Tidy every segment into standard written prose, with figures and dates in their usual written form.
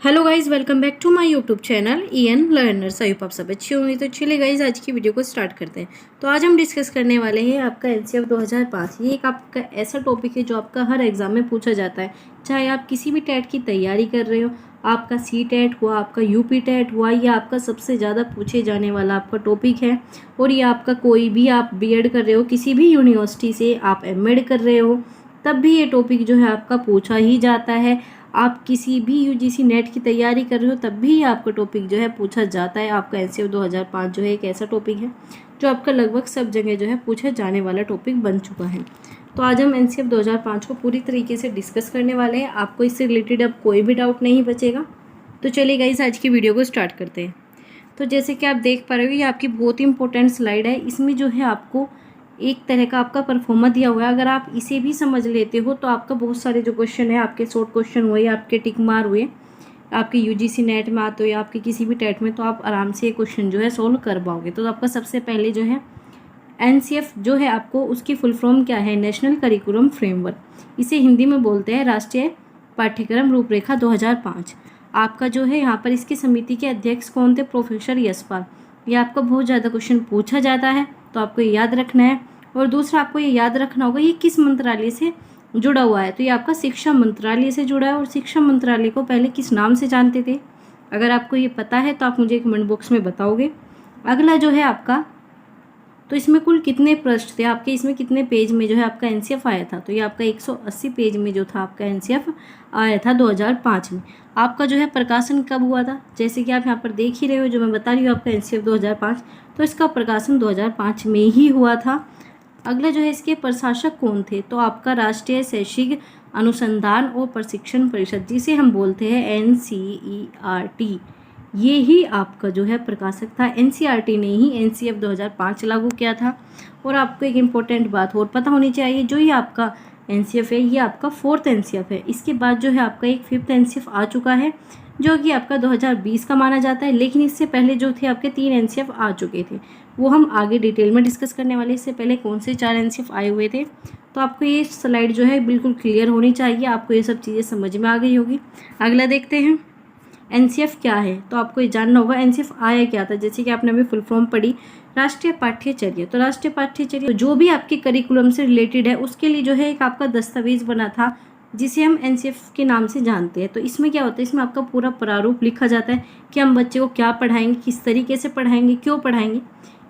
Hello guys, welcome back to my YouTube channel EN learners. I hope आप सब अच्छे होंगे। तो चलिए गाइज, आज की वीडियो को स्टार्ट करते हैं। तो आज हम डिस्कस करने वाले हैं आपका NCF 2005। ये एक आपका ऐसा टॉपिक है जो आपका हर एग्जाम में पूछा जाता है। चाहे आप किसी भी टेट की तैयारी कर रहे हो, आपका CTET हुआ, आपका UP TET हुआ, या आपका सबसे ज़्यादा पूछे जाने वाला आपका टॉपिक है। और ये आपका कोई भी आप BEd कर रहे हो, किसी भी यूनिवर्सिटी से आप MEd कर रहे हो, तब भी ये टॉपिक जो है आपका पूछा ही जाता है। आप किसी भी UGC नेट की तैयारी कर रहे हो, तब भी आपका टॉपिक जो है पूछा जाता है। आपका NCF 2005 जो है एक ऐसा टॉपिक है जो आपका लगभग सब जगह जो है पूछा जाने वाला टॉपिक बन चुका है। तो आज हम NCF 2005 को पूरी तरीके से डिस्कस करने वाले हैं। आपको इससे रिलेटेड अब कोई भी डाउट नहीं बचेगा। तो चलिए गाइस, आज की वीडियो को स्टार्ट करते हैं। तो जैसे कि आप देख पा रहे हो, ये आपकी बहुत ही इंपॉर्टेंट स्लाइड है। इसमें जो है आपको एक तरह का आपका परफॉर्मा दिया हुआ है। अगर आप इसे भी समझ लेते हो तो आपका बहुत सारे जो क्वेश्चन है, आपके शॉर्ट क्वेश्चन हुए, आपके टिक मार हुए, आपके UGC नेट में आते हो या आपके किसी भी टेट में, तो आप आराम से ये क्वेश्चन जो है सोल्व कर पाओगे। तो आपका सबसे पहले जो है NCF जो है, आपको उसकी फुल फॉर्म क्या है? National curriculum framework. इसे हिंदी में बोलते हैं राष्ट्रीय पाठ्यक्रम रूपरेखा 2005। आपका जो है यहाँ पर इसकी समिति के अध्यक्ष कौन थे? प्रोफेसर यशपाल। ये आपका बहुत ज़्यादा क्वेश्चन पूछा जाता है, तो आपको ये याद रखना है। और दूसरा आपको ये याद रखना होगा ये किस मंत्रालय से जुड़ा हुआ है। तो ये आपका शिक्षा मंत्रालय से जुड़ा है। और शिक्षा मंत्रालय को पहले किस नाम से जानते थे? अगर आपको ये पता है तो आप मुझे कमेंट बॉक्स में बताओगे। अगला जो है आपका, तो इसमें कुल कितने पृष्ठ थे आपके? इसमें कितने पेज में जो है आपका NCF आया था? तो ये आपका 180 पेज में जो था आपका NCF आया था 2005 में। आपका जो है प्रकाशन कब हुआ था? जैसे कि आप यहाँ पर देख ही रहे हो, जो मैं बता रही हूँ आपका NCF 2005, तो इसका प्रकाशन 2005 में ही हुआ था। अगला जो है, इसके प्रशासक कौन थे? तो आपका राष्ट्रीय शैक्षिक अनुसंधान और प्रशिक्षण परिषद, जिसे हम बोलते हैं NCERT, ये ही आपका जो है प्रकाशक था। NCERT ने ही NCF 2005 लागू किया था। और आपको एक इम्पोर्टेंट बात और पता होनी चाहिए, जो ये आपका NCF है, ये आपका 4th NCF है। इसके बाद जो है आपका एक 5th NCF आ चुका है, जो कि आपका 2020 का माना जाता है। लेकिन इससे पहले जो थे आपके 3 NCF आ चुके थे, वो हम आगे डिटेल में डिस्कस करने वाले। इससे पहले कौन से 4 NCF आए हुए थे। तो आपको ये स्लाइड जो है बिल्कुल क्लियर होनी चाहिए, आपको ये सब चीज़ें समझ में आ गई होगी। अगला देखते हैं, NCF क्या है? तो आपको ये जानना होगा NCF आया क्या था। जैसे कि आपने अभी फुल फॉर्म पढ़ी, राष्ट्रीय पाठ्यचर्या। तो राष्ट्रीय पाठ्यचर्या जो भी आपके करिकुलम से रिलेटेड है, उसके लिए जो है एक आपका दस्तावेज बना था, जिसे हम NCF के नाम से जानते हैं। तो इसमें क्या होता है, इसमें आपका पूरा प्रारूप लिखा जाता है कि हम बच्चे को क्या पढ़ाएंगे, किस तरीके से पढ़ाएंगे, क्यों पढ़ाएंगे।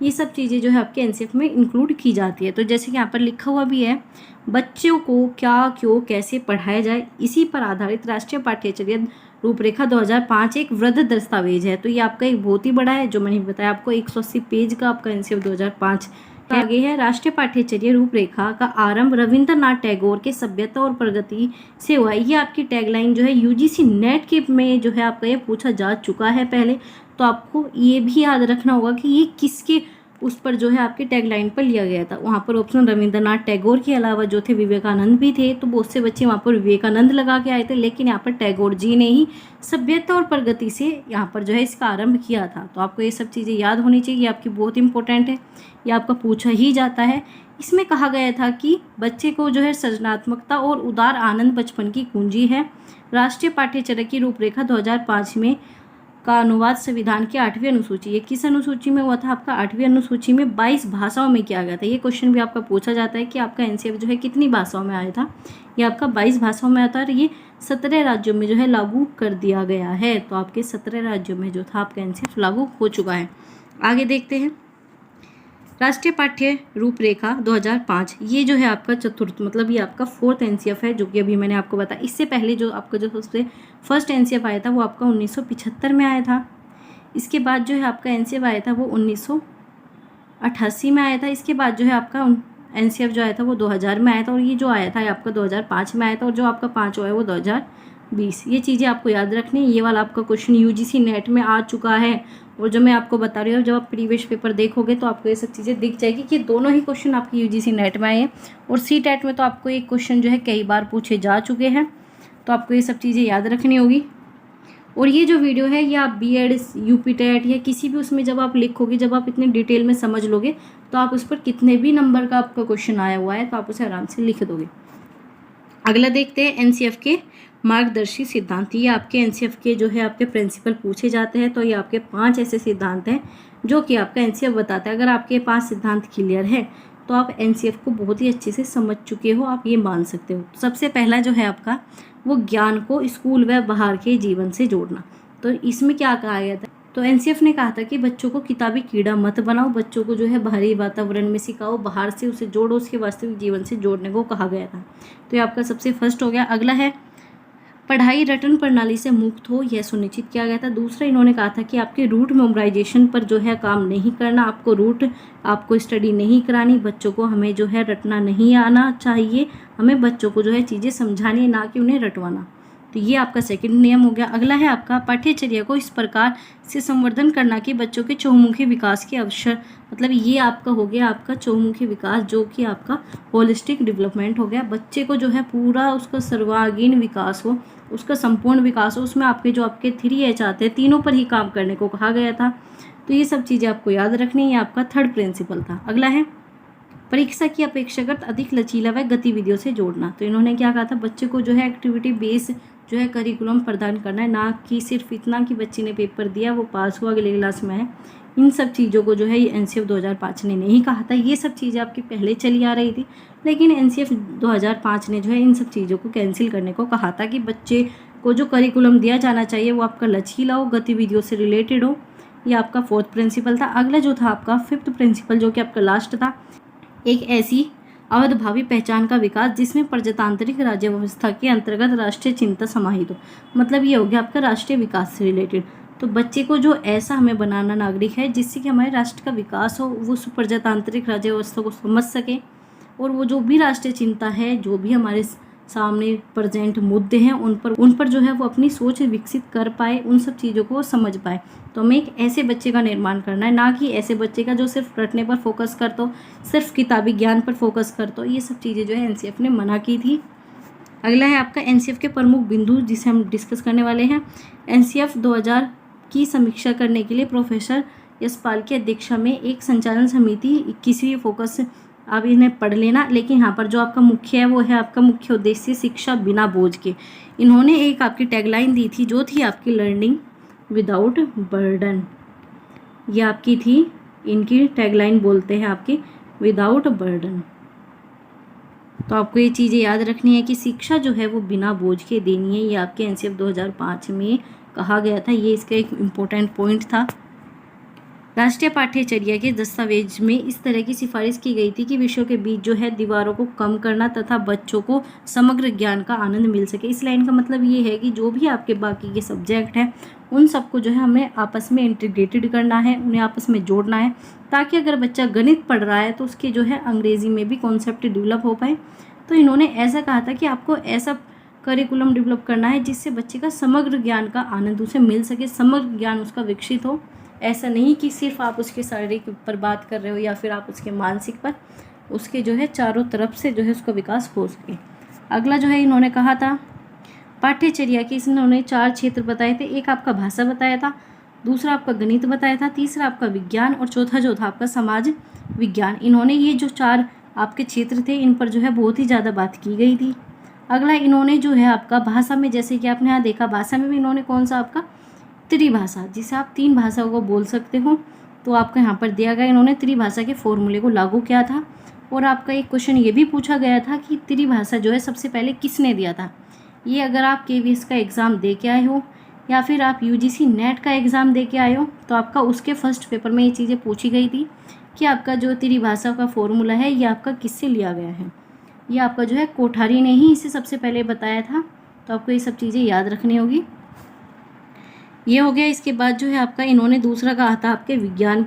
ये सब चीज़ें जो है आपके NCF में इंक्लूड की जाती है। तो जैसे कि यहाँ पर लिखा हुआ भी है, बच्चों को क्या, क्यों, कैसे पढ़ाया जाए, इसी पर आधारित राष्ट्रीय पाठ्यचर्या रूपरेखा 2005 एक वृहद दस्तावेज है। तो ये आपका एक बहुत ही बड़ा है, जो मैंने बताया आपको 180 पेज का आपका NCF 2005। आगे है, राष्ट्रीय पाठ्यचर्या रूपरेखा का आरंभ रविंद्रनाथ टैगोर के सभ्यता और प्रगति से हुआ। ये आपकी टैगलाइन जो है UGC नेट के में जो है आपका ये पूछा जा चुका है पहले। तो आपको ये भी याद रखना होगा कि ये किसके उस पर जो है आपके टैगलाइन पर लिया गया था। वहाँ पर ऑप्शन रविंद्रनाथ टैगोर के अलावा जो थे विवेकानंद भी थे। तो बहुत से बच्चे वहाँ पर विवेकानंद लगा के आए थे, लेकिन यहाँ पर टैगोर जी ने ही सभ्यता और प्रगति से यहाँ पर जो है इसका आरंभ किया था। तो आपको ये सब चीज़ें याद होनी चाहिए, ये आपकी बहुत इंपॉर्टेंट है, ये आपका पूछा ही जाता है। इसमें कहा गया था कि बच्चे को जो है सृजनात्मकता और उदार आनंद बचपन की कुंजी है। राष्ट्रीय पाठ्यचर्या की रूपरेखा 2005 में का अनुवाद संविधान की 8वीं अनुसूची, ये किस अनुसूची में हुआ था? आपका 8वीं अनुसूची में 22 भाषाओं में किया गया था। ये क्वेश्चन भी आपका पूछा जाता है कि आपका NCF जो है कितनी भाषाओं में आया था। ये आपका 22 भाषाओं में आता है। और ये 17 राज्यों में जो है लागू कर दिया गया है। तो आपके 17 राज्यों में जो था आपका NCF लागू हो चुका है। आगे देखते हैं, राष्ट्रीय पाठ्य रूपरेखा 2005, ये जो है आपका चतुर्थ, मतलब ये आपका 4th NCF है, जो कि अभी मैंने आपको बताया। इससे पहले जो आपका जो सबसे फर्स्ट NCF आया था, वो आपका 1975 में आया था। इसके बाद जो है आपका NCF आया था वो 1988 में आया था। इसके बाद जो है आपका NCF जो आया था वो 2000 में आया था। और ये जो आया था आपका 2005 में आया था। और जो आपका 5 है वो 2020। ये चीज़ें आपको याद रखनी है। ये वाला आपका क्वेश्चन UGC नेट में आ चुका है। और जो मैं आपको बता रही हूँ, जब आप प्रीवियस पेपर देखोगे तो आपको ये सब चीज़ें दिख जाएगी कि दोनों ही क्वेश्चन आपके UGC नेट में आए हैं। और CTET में तो आपको एक क्वेश्चन जो है कई बार पूछे जा चुके हैं। तो आपको ये सब चीज़ें याद रखनी होगी। और ये जो वीडियो है, ये आप BEd, UP TET या किसी भी उसमें जब आप लिखोगे, जब आप इतने डिटेल में समझ लोगे, तो आप उस पर कितने भी नंबर का आपका क्वेश्चन आया हुआ है तो आप उसे आराम से लिख दोगे। अगला देखते हैं NCF के मार्गदर्शी सिद्धांत, ये आपके एनसीएफ के जो है आपके प्रिंसिपल पूछे जाते हैं। तो ये आपके 5 ऐसे सिद्धांत हैं जो कि आपका एनसीएफ बताता है। अगर आपके 5 सिद्धांत क्लियर है तो आप एनसीएफ को बहुत ही अच्छे से समझ चुके हो, आप ये मान सकते हो। सबसे पहला जो है आपका वो ज्ञान को स्कूल व बाहर के जीवन से जोड़ना। तो इसमें क्या कहा गया था, तो एनसीएफ ने कहा था कि बच्चों को किताबी कीड़ा मत बनाओ, बच्चों को जो है बाहरी वातावरण में सिखाओ, बाहर से उसे जोड़ो, उसके वास्तविक जीवन से जोड़ने को कहा गया था। तो ये आपका सबसे फर्स्ट हो गया। अगला है पढ़ाई रटन प्रणाली से मुक्त हो, यह सुनिश्चित किया गया था। दूसरा इन्होंने कहा था कि आपके रूट मेमोराइजेशन पर जो है काम नहीं करना, आपको स्टडी नहीं करानी, बच्चों को हमें जो है रटना नहीं आना चाहिए, हमें बच्चों को जो है चीज़ें समझानी, ना कि उन्हें रटवाना। तो ये आपका सेकंड नियम हो गया। अगला है आपका पाठ्यचर्या को इस प्रकार से संवर्धन करना कि बच्चों के चहुमुखी विकास के अवसर, मतलब ये आपका हो गया आपका चहुमुखी विकास, जो कि आपका होलिस्टिक डेवलपमेंट हो गया। बच्चे को जो है पूरा उसका सर्वांगीण विकास हो, उसका संपूर्ण विकास हो, उसमें आपके जो आपके 3H आते हैं, तीनों पर ही काम करने को कहा गया था। तो ये सब चीज़ें आपको याद रखनी है, ये आपका थर्ड प्रिंसिपल था। अगला है परीक्षा की अपेक्षाकृत अधिक लचीला व गतिविधियों से जोड़ना। तो इन्होंने क्या कहा था, बच्चे को जो है एक्टिविटी बेस जो है करिकुलम प्रदान करना है, ना कि सिर्फ इतना कि बच्चे ने पेपर दिया वो पास हुआ अगले क्लास में है। इन सब चीज़ों को जो है एनसीएफ 2005 ने नहीं कहा था। ये सब चीज़ें आपकी पहले चली आ रही थी, लेकिन एनसीएफ 2005 ने जो है इन सब चीज़ों को कैंसिल करने को कहा था कि बच्चे को जो करिकुलम दिया जाना चाहिए वो आपका लचीला हो, गतिविधियों से रिलेटेड हो। ये आपका फोर्थ प्रिंसिपल था। अगला जो था आपका फिफ्थ प्रिंसिपल, जो कि आपका लास्ट था, एक ऐसी अवधभावी पहचान का विकास जिसमें प्रजातांत्रिक राज्य व्यवस्था के अंतर्गत राष्ट्रीय चिंता समाहित हो। मतलब ये हो गया आपका राष्ट्रीय विकास से रिलेटेड। तो बच्चे को जो ऐसा हमें बनाना नागरिक है जिससे कि हमारे राष्ट्र का विकास हो, वो उस प्रजातांत्रिक राज्य व्यवस्था को समझ सके, और वो जो भी राष्ट्रीय चिंता है, जो भी हमारे सामने प्रेजेंट मुद्दे हैं, उन पर जो है वो अपनी सोच विकसित कर पाए, उन सब चीज़ों को समझ पाए। तो हमें एक ऐसे बच्चे का निर्माण करना है, ना कि ऐसे बच्चे का जो सिर्फ रटने पर फोकस करता हो, सिर्फ किताबी ज्ञान पर फोकस करता हो। ये सब चीज़ें जो है एनसीएफ ने मना की थी। अगला है आपका एनसीएफ के प्रमुख बिंदु जिसे हम डिस्कस करने वाले हैं। एनसीएफ 2000 की समीक्षा करने के लिए प्रोफेसर यशपाल की अध्यक्षता में एक संचालन समिति 21वीं फोकस, आप इन्हें पढ़ लेना। लेकिन यहाँ पर जो आपका मुख्य है वो है आपका मुख्य उद्देश्य शिक्षा बिना बोझ के। इन्होंने एक आपकी टैगलाइन दी थी जो थी आपकी लर्निंग विदाउट बर्डन। ये आपकी थी, इनकी टैगलाइन बोलते हैं आपकी विदाउट बर्डन। तो आपको ये चीज़ें याद रखनी है कि शिक्षा जो है वो बिना बोझ के देनी है। ये आपके एनसीएफ 2005 में कहा गया था, ये इसका एक इम्पोर्टेंट पॉइंट था। राष्ट्रीय पाठ्यचर्या के दस्तावेज में इस तरह की सिफारिश की गई थी कि विषयों के बीच जो है दीवारों को कम करना तथा बच्चों को समग्र ज्ञान का आनंद मिल सके। इस लाइन का मतलब ये है कि जो भी आपके बाकी के सब्जेक्ट हैं उन सबको जो है हमें आपस में इंटीग्रेटेड करना है, उन्हें आपस में जोड़ना है, ताकि अगर बच्चा गणित पढ़ रहा है तो उसके जो है अंग्रेजी में भी कॉन्सेप्ट डेवलप हो पाए। तो इन्होंने ऐसा कहा था कि आपको ऐसा करिकुलम डेवलप करना है जिससे बच्चे का समग्र ज्ञान का आनंद उसे मिल सके, समग्र ज्ञान उसका विकसित हो। ऐसा नहीं कि सिर्फ आप उसके शारीरिक पर बात कर रहे हो या फिर आप उसके मानसिक पर, उसके जो है चारों तरफ से जो है उसका विकास हो सके। अगला जो है इन्होंने कहा था पाठ्यचर्या के इन्होंने 4 क्षेत्र बताए थे। एक आपका भाषा बताया था, दूसरा आपका गणित बताया था, तीसरा आपका विज्ञान, और चौथा जो था आपका समाज विज्ञान। इन्होंने ये जो 4 आपके क्षेत्र थे इन पर जो है बहुत ही ज़्यादा बात की गई थी। अगला इन्होंने जो है आपका भाषा में, जैसे कि आपने यहाँ देखा, भाषा में भी इन्होंने कौन सा आपका त्रिभाषा, जिसे आप 3 भाषाओं को बोल सकते हो, तो आपका यहाँ पर दिया गया। इन्होंने त्रिभाषा के फॉर्मूले को लागू किया था। और आपका एक क्वेश्चन ये भी पूछा गया था कि त्रिभाषा जो है सबसे पहले किसने दिया था। ये अगर आप KVS का एग्ज़ाम दे के आए हो या फिर आप UGC नेट का एग्ज़ाम दे के आए हो तो आपका उसके फर्स्ट पेपर में ये चीज़ें पूछी गई थी कि आपका जो त्रिभाषा का फॉर्मूला है ये आपका किससे लिया गया है। ये आपका जो है कोठारी ने ही इसे सबसे पहले बताया था। तो आपको ये सब चीज़ें याद रखनी होगी। ये हो गया। इसके बाद जो है आपका इन्होंने दूसरा कहा था आपके विज्ञान,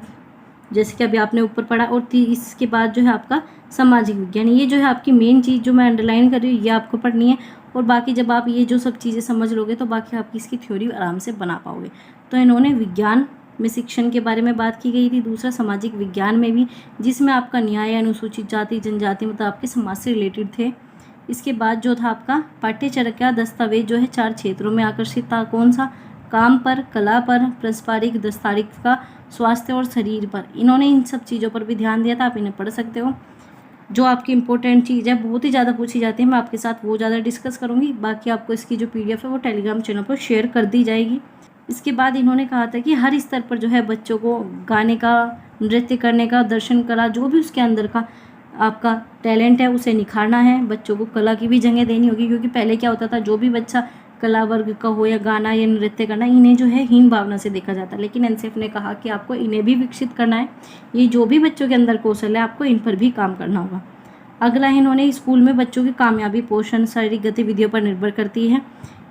जैसे कि अभी आपने ऊपर पढ़ा, और इसके बाद जो है आपका सामाजिक विज्ञान। ये जो है आपकी मेन चीज़ जो मैं अंडरलाइन कर रही हूँ ये आपको पढ़नी है, और बाकी जब आप ये जो सब चीज़ें समझ लोगे तो बाकी आप इसकी थ्योरी आराम से बना पाओगे। तो इन्होंने विज्ञान में शिक्षण के बारे में बात की गई थी, दूसरा सामाजिक विज्ञान में भी, जिसमें आपका न्याय, अनुसूचित जाति जनजाति मतलब आपके समाज से रिलेटेड थे। इसके बाद जो था आपका पाठ्यचर्या का दस्तावेज जो है 4 क्षेत्रों में आकर्षित था। कौन सा? काम पर, कला पर, पारस्परिक दस्तारिक का, स्वास्थ्य और शरीर पर। इन्होंने इन सब चीज़ों पर भी ध्यान दिया था, आप इन्हें पढ़ सकते हो। जो आपकी इंपॉर्टेंट चीज़ है, बहुत ही ज़्यादा पूछी जाती है, मैं आपके साथ वो ज़्यादा डिस्कस करूँगी। बाकी आपको इसकी जो PDF है वो टेलीग्राम चैनल पर शेयर कर दी जाएगी। इसके बाद इन्होंने कहा था कि हर स्तर पर जो है बच्चों को गाने का, नृत्य करने का, दर्शन कला, जो भी उसके अंदर का आपका टैलेंट है उसे निखारना है। बच्चों को कला की भी जगह देनी होगी, क्योंकि पहले क्या होता था, जो भी बच्चा कला वर्ग का हो या गाना या नृत्य करना, इन्हें जो है हीन भावना से देखा जाता है। लेकिन एनसीएफ ने कहा कि आपको इन्हें भी विकसित करना है। ये जो भी बच्चों के अंदर कौशल है आपको इन पर भी काम करना होगा। अगला इन्होंने स्कूल में बच्चों की कामयाबी पोषण शारीरिक गतिविधियों पर निर्भर करती है,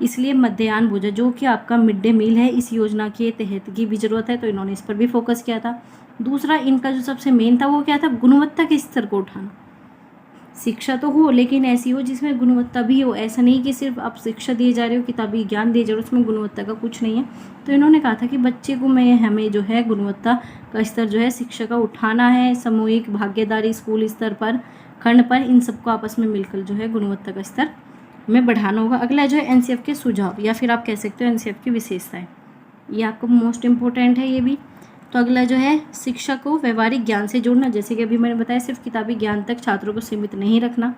इसलिए मध्याह्न भोजन जो कि आपका मिड डे मील है, इस योजना के तहत की भी ज़रूरत है, तो इन्होंने इस पर भी फोकस किया था। दूसरा इनका जो सबसे मेन था वो क्या था, गुणवत्ता के स्तर को उठाना। शिक्षा तो हो लेकिन ऐसी हो जिसमें गुणवत्ता भी हो। ऐसा नहीं कि सिर्फ आप शिक्षा दिए जा रहे हो, किताबी ज्ञान दिए जा रहे हो, उसमें गुणवत्ता का कुछ नहीं है। तो इन्होंने कहा था कि बच्चे को हमें जो है गुणवत्ता का स्तर जो है शिक्षा का उठाना है। सामूहिक भागीदारी, स्कूल स्तर पर, खंड पर, इन सबको आपस में मिलकर जो है गुणवत्ता का स्तर में बढ़ाना होगा। अगला जो है एनसीएफ के सुझाव, या फिर आप कह सकते हो एनसीएफ की विशेषताएं। ये आपको मोस्ट इम्पोर्टेंट है ये भी। तो अगला जो है शिक्षा को व्यवहारिक ज्ञान से जोड़ना। जैसे कि अभी मैंने बताया, सिर्फ किताबी ज्ञान तक छात्रों को सीमित नहीं रखना।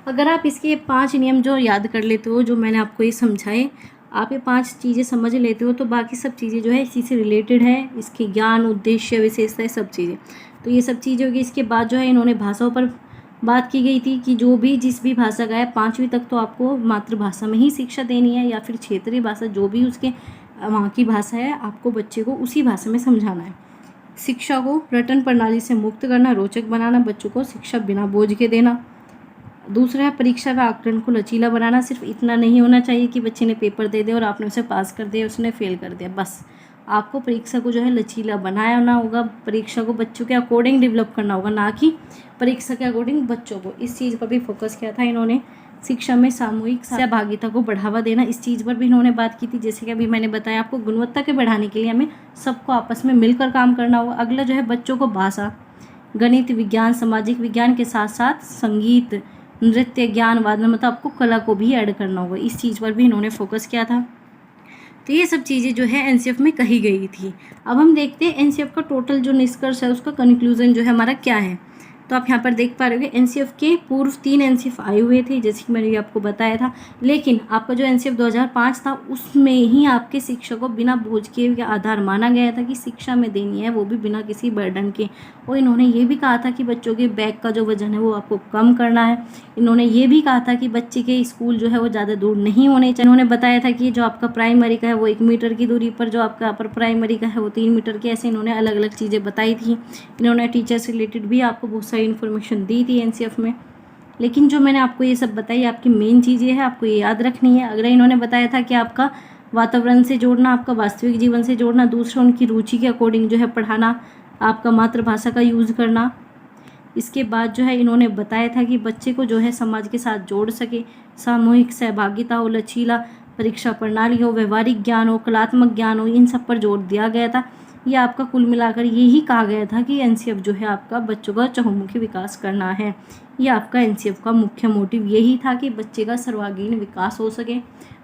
अगर आप इसके 5 नियम जो याद कर लेते हो, जो मैंने आपको ये समझाए, आप ये 5 चीज़ें समझ लेते हो, तो बाकी सब चीज़ें जो है इसी से रिलेटेड है। इसके ज्ञान, उद्देश्य, विशेषताएं, सब चीज़ें, तो ये सब चीज़ें होगी। इसके बाद जो है इन्होंने भाषाओं पर बात की गई थी कि जो भी जिस भी भाषा का है, 5वीं तक तो आपको मातृभाषा में ही शिक्षा देनी है, या फिर क्षेत्रीय भाषा जो भी उसके वहाँ की भाषा है, आपको बच्चे को उसी भाषा में समझाना है। शिक्षा को रटन प्रणाली से मुक्त करना, रोचक बनाना, बच्चों को शिक्षा बिना बोझ के देना। दूसरा है परीक्षा व आकलन को लचीला बनाना। सिर्फ इतना नहीं होना चाहिए कि बच्चे ने पेपर दे दिया और आपने उसे पास कर दिया, उसने फेल कर दिया, बस। आपको परीक्षा को जो है लचीला बनाना होगा, परीक्षा को बच्चों के अकॉर्डिंग डेवलप करना होगा, ना कि परीक्षा के अकॉर्डिंग बच्चों को। इस चीज़ पर भी फोकस किया था इन्होंने। शिक्षा में सामूहिक सहभागिता को बढ़ावा देना, इस चीज़ पर भी इन्होंने बात की थी। जैसे कि अभी मैंने बताया आपको, गुणवत्ता के बढ़ाने के लिए हमें सबको आपस में मिलकर काम करना होगा। अगला जो है बच्चों को भाषा, गणित, विज्ञान, सामाजिक विज्ञान के साथ साथ संगीत, नृत्य, ज्ञान, वादन, मतलब आपको कला को भी ऐड करना होगा। इस चीज़ पर भी इन्होंने फोकस किया था। तो ये सब चीज़ें जो है एनसीएफ में कही गई थी। अब हम देखते हैं एनसीएफ का टोटल जो निष्कर्ष है, उसका कंक्लूजन जो है हमारा क्या है। तो आप यहाँ पर देख पा रहे हो एनसीएफ के पूर्व 3 एनसीएफ आए हुए थे, जैसे कि मैंने आपको बताया था। लेकिन आपका जो एनसीएफ 2005 था, उसमें ही आपके शिक्षा को बिना बोझ के आधार माना गया था कि शिक्षा में देनी है, वो भी बिना किसी बर्डन के। और इन्होंने ये भी कहा था कि बच्चों के बैग का जो वजन है वो आपको कम करना है। इन्होंने ये भी कहा था कि बच्चे के स्कूल जो है वो ज़्यादा दूर नहीं होने चाहिए। इन्होंने बताया था कि जो आपका प्राइमरी का है वो 1 मीटर की दूरी पर, जो आपका अपर प्राइमरी का है वो 3 मीटर की। ऐसे इन्होंने अलग अलग चीज़ें बताई थी। इन्होंने टीचर से रिलेटेड भी आपको बहुत सारी इन्फॉर्मेशन दी थी एनसीएफ में। लेकिन जो मैंने आपको ये सब बताई, आपकी मेन चीज़ें हैं, आपको ये याद रखनी है। अगला इन्होंने बताया था कि आपका वातावरण से जोड़ना, आपका वास्तविक जीवन से जोड़ना। दूसरा उनकी रुचि के अकॉर्डिंग जो है पढ़ाना, आपका मातृभाषा का यूज़ करना। इसके बाद जो है इन्होंने बताया था कि बच्चे को जो है समाज के साथ जोड़ सके, सामूहिक सहभागिता हो, लचीला परीक्षा प्रणाली हो, व्यवहारिक ज्ञान हो, कलात्मक ज्ञान हो, इन सब पर जोर दिया गया था। ये आपका कुल मिलाकर यही कहा गया था कि एनसीएफ जो है आपका बच्चों का चहुमुखी विकास करना है। ये आपका एनसीएफ का मुख्य मोटिव यही था कि बच्चे का सर्वांगीण विकास हो सके,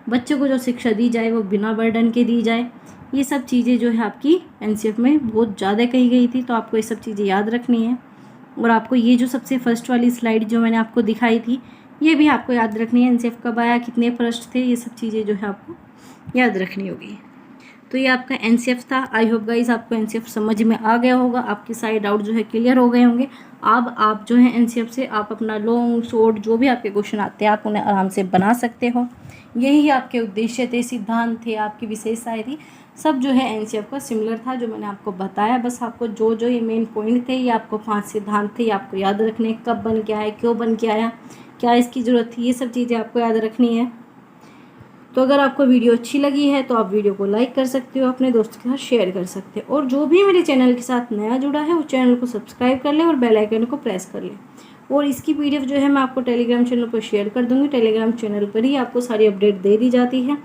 बच्चे को जो शिक्षा दी जाए वो बिना बर्डन के दी जाए। ये सब चीज़ें जो है आपकी एनसीएफ में बहुत ज़्यादा कही गई थी, तो आपको ये सब चीज़ें याद रखनी है। और आपको ये जो सबसे फर्स्ट वाली स्लाइड जो मैंने आपको दिखाई थी, ये भी आपको याद रखनी है। एनसीएफ कब आया, कितने पृष्ठ थे, ये सब चीज़ें जो है आपको याद रखनी होगी। तो ये आपका एनसीएफ था। आई होप गाइज आपको एनसीएफ समझ में आ गया होगा, आपके सारे डाउट जो है क्लियर हो गए होंगे। अब आप जो है एनसीएफ से आप अपना लॉन्ग शॉर्ट जो भी आपके क्वेश्चन आते हैं आप उन्हें आराम से बना सकते हो। यही आपके उद्देश्य थे, सिद्धांत थे, आपकी विशेषताएं थी, सब जो है एनसीएफ का सिमिलर था जो मैंने आपको बताया। बस आपको जो जो ये मेन पॉइंट थे, ये आपको 5 सिद्धांत थे, ये आपको याद रखने, कब बन के आया, क्यों बन के आया, क्या इसकी ज़रूरत थी, ये सब चीज़ें आपको याद रखनी है। तो अगर आपको वीडियो अच्छी लगी है तो आप वीडियो को लाइक कर सकते हो, अपने दोस्तों के साथ शेयर कर सकते हो, और जो भी मेरे चैनल के साथ नया जुड़ा है वो चैनल को सब्सक्राइब कर ले और बेल आइकन को प्रेस कर ले। और इसकी PDF जो है मैं आपको टेलीग्राम चैनल पर शेयर कर दूँगी। टेलीग्राम चैनल पर ही आपको सारी अपडेट दे दी जाती है।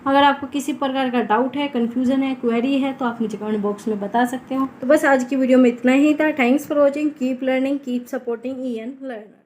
अगर आपको किसी प्रकार का डाउट है, कन्फ्यूज़न है, क्वेरी है, तो आप मुझे कमेंट बॉक्स में बता सकते हो। तो बस आज की वीडियो में इतना ही था। Thanks for watching, keep learning, keep supporting EN learner.